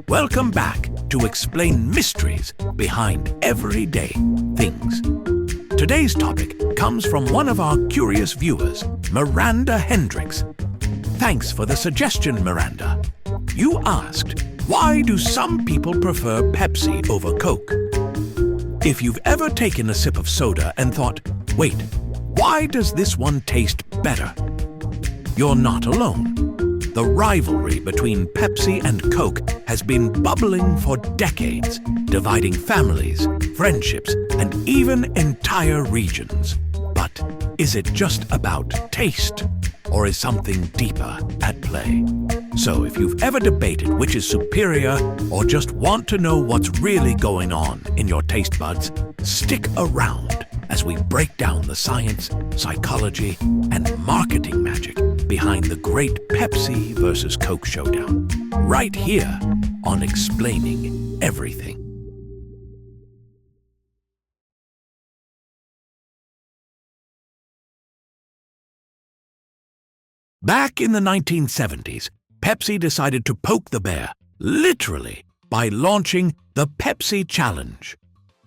Welcome back to explain mysteries behind everyday things. Today's topic comes from one of our curious viewers, Miranda Hendricks. Thanks for the suggestion, Miranda. You asked, why do some people prefer Pepsi over Coke? If you've ever taken a sip of soda and thought, wait, why does this one taste better? You're not alone. The rivalry between Pepsi and Coke has been bubbling for decades, dividing families, friendships, and even entire regions. But is it just about taste, or is something deeper at play? So if you've ever debated which is superior, or just want to know what's really going on in your taste buds, stick around as we break down the science, psychology, and marketing magic behind the great Pepsi versus Coke showdown, right here on Explaining Everything. Back in the 1970s, Pepsi decided to poke the bear, literally, by launching the Pepsi Challenge.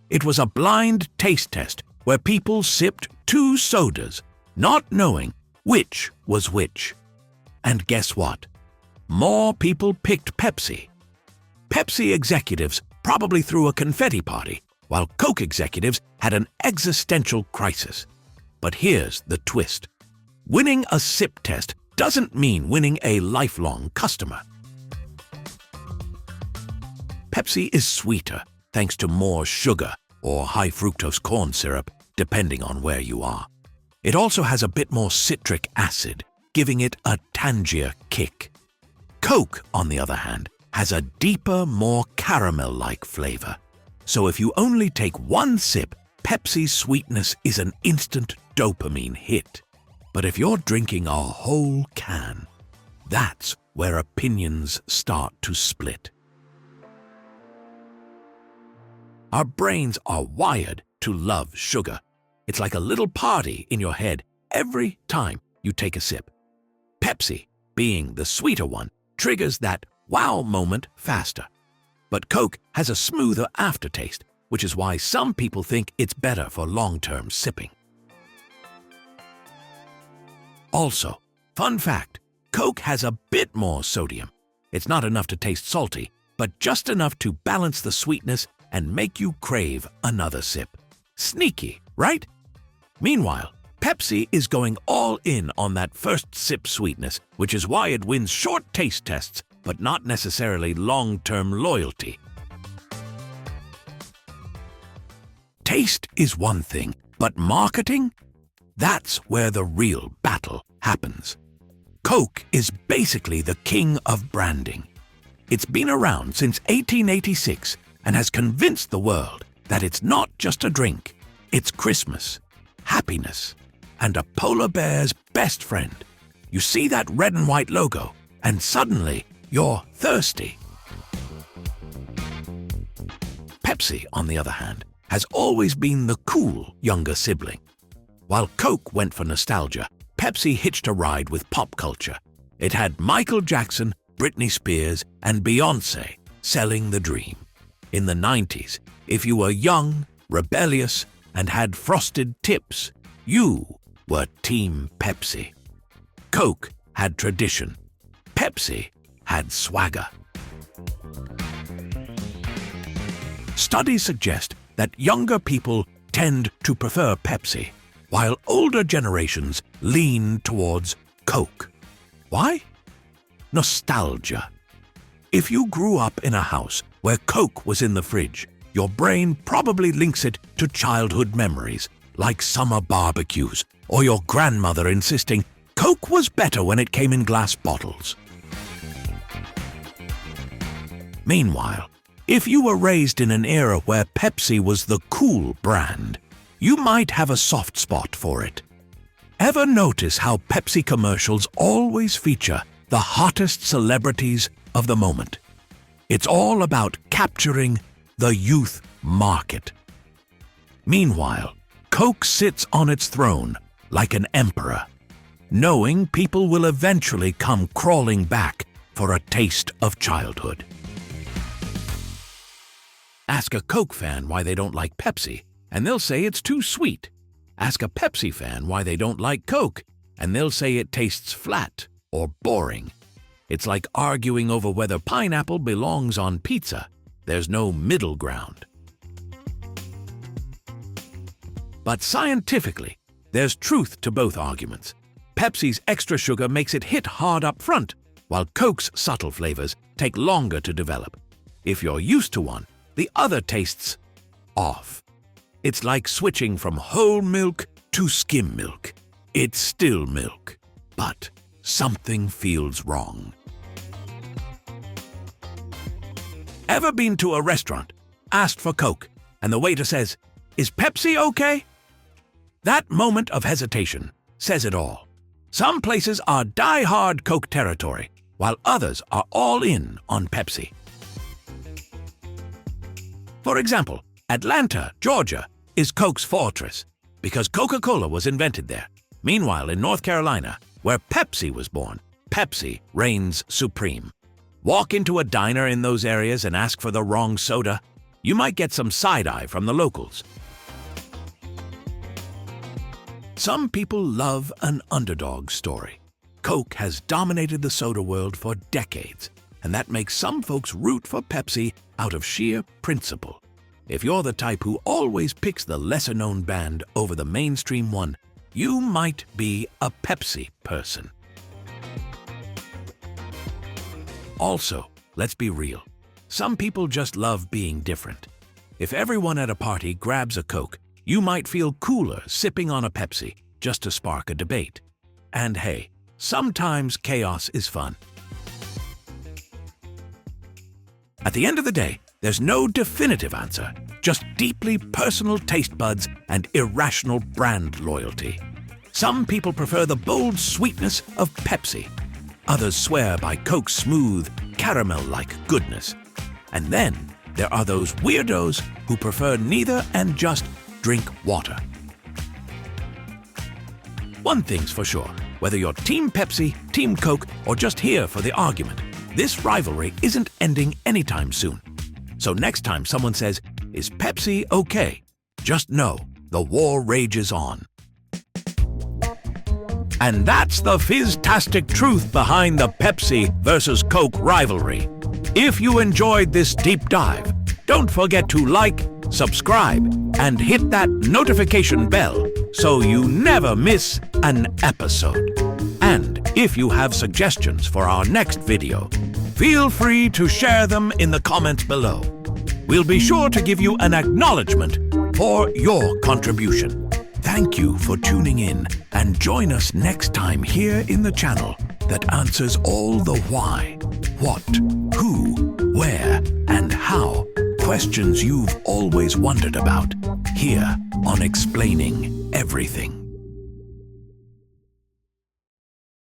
It was a blind taste test where people sipped 2 sodas, not knowing which was which. And guess what? More people picked Pepsi. Pepsi executives probably threw a confetti party, while Coke executives had an existential crisis. But here's the twist. Winning a sip test doesn't mean winning a lifelong customer. Pepsi is sweeter thanks to more sugar or high fructose corn syrup, depending on where you are. It also has a bit more citric acid, giving it a tangier kick. Coke, on the other hand, has a deeper, more caramel-like flavor. So if you only take one sip, Pepsi's sweetness is an instant dopamine hit. But if you're drinking a whole can, that's where opinions start to split. Our brains are wired to love sugar. It's like a little party in your head every time you take a sip. Pepsi, being the sweeter one, triggers that wow moment faster. But Coke has a smoother aftertaste, which is why some people think it's better for long-term sipping. Also, fun fact, Coke has a bit more sodium. It's not enough to taste salty, but just enough to balance the sweetness and make you crave another sip. Sneaky, right? Meanwhile, Pepsi is going all in on that first sip sweetness, which is why it wins short taste tests, but not necessarily long-term loyalty. Taste is one thing, but marketing? That's where the real battle happens. Coke is basically the king of branding. It's been around since 1886 and has convinced the world that it's not just a drink, it's Christmas, happiness, and a polar bear's best friend. You see that red and white logo, and suddenly you're thirsty. Pepsi, on the other hand, has always been the cool younger sibling. While Coke went for nostalgia, Pepsi hitched a ride with pop culture. It had Michael Jackson, Britney Spears, and Beyoncé selling the dream. In the 90s, if you were young, rebellious, and had frosted tips, you were Team Pepsi. Coke had tradition. Pepsi had swagger. Studies suggest that younger people tend to prefer Pepsi, while older generations lean towards Coke. Why? Nostalgia. If you grew up in a house where Coke was in the fridge, your brain probably links it to childhood memories, like summer barbecues, or your grandmother insisting Coke was better when it came in glass bottles. Meanwhile, if you were raised in an era where Pepsi was the cool brand, you might have a soft spot for it. Ever notice how Pepsi commercials always feature the hottest celebrities of the moment? It's all about capturing the youth market. Meanwhile, Coke sits on its throne like an emperor, knowing people will eventually come crawling back for a taste of childhood. Ask a Coke fan why they don't like Pepsi, and they'll say it's too sweet. Ask a Pepsi fan why they don't like Coke, and they'll say it tastes flat or boring. It's like arguing over whether pineapple belongs on pizza. There's no middle ground. But scientifically, there's truth to both arguments. Pepsi's extra sugar makes it hit hard up front, while Coke's subtle flavors take longer to develop. If you're used to one, the other tastes off. It's like switching from whole milk to skim milk. It's still milk, but something feels wrong. Ever been to a restaurant, asked for Coke, and the waiter says, "Is Pepsi okay?" That moment of hesitation says it all. Some places are die-hard Coke territory, while others are all in on Pepsi. For example, Atlanta, Georgia, is Coke's fortress because Coca-Cola was invented there. Meanwhile, in North Carolina, where Pepsi was born, Pepsi reigns supreme. Walk into a diner in those areas and ask for the wrong soda, you might get some side-eye from the locals. Some people love an underdog story. Coke has dominated the soda world for decades, and that makes some folks root for Pepsi out of sheer principle. If you're the type who always picks the lesser-known band over the mainstream one, you might be a Pepsi person. Also, let's be real. Some people just love being different. If everyone at a party grabs a Coke, you might feel cooler sipping on a Pepsi just to spark a debate. And hey, sometimes chaos is fun. At the end of the day, there's no definitive answer, just deeply personal taste buds and irrational brand loyalty. Some people prefer the bold sweetness of Pepsi. Others swear by Coke's smooth, caramel-like goodness. And then there are those weirdos who prefer neither and just drink water. One thing's for sure, whether you're Team Pepsi, Team Coke, or just here for the argument, this rivalry isn't ending anytime soon. So next time someone says, "Is Pepsi okay?" just know the war rages on. And that's the fizztastic truth behind the Pepsi versus Coke rivalry. If you enjoyed this deep dive, don't forget to like, subscribe, and hit that notification bell so you never miss an episode. And if you have suggestions for our next video, feel free to share them in the comments below. We'll be sure to give you an acknowledgement for your contribution. Thank you for tuning in, and join us next time here in the channel that answers all the why, what, who, where, and how questions you've always wondered about, here on Explaining Everything.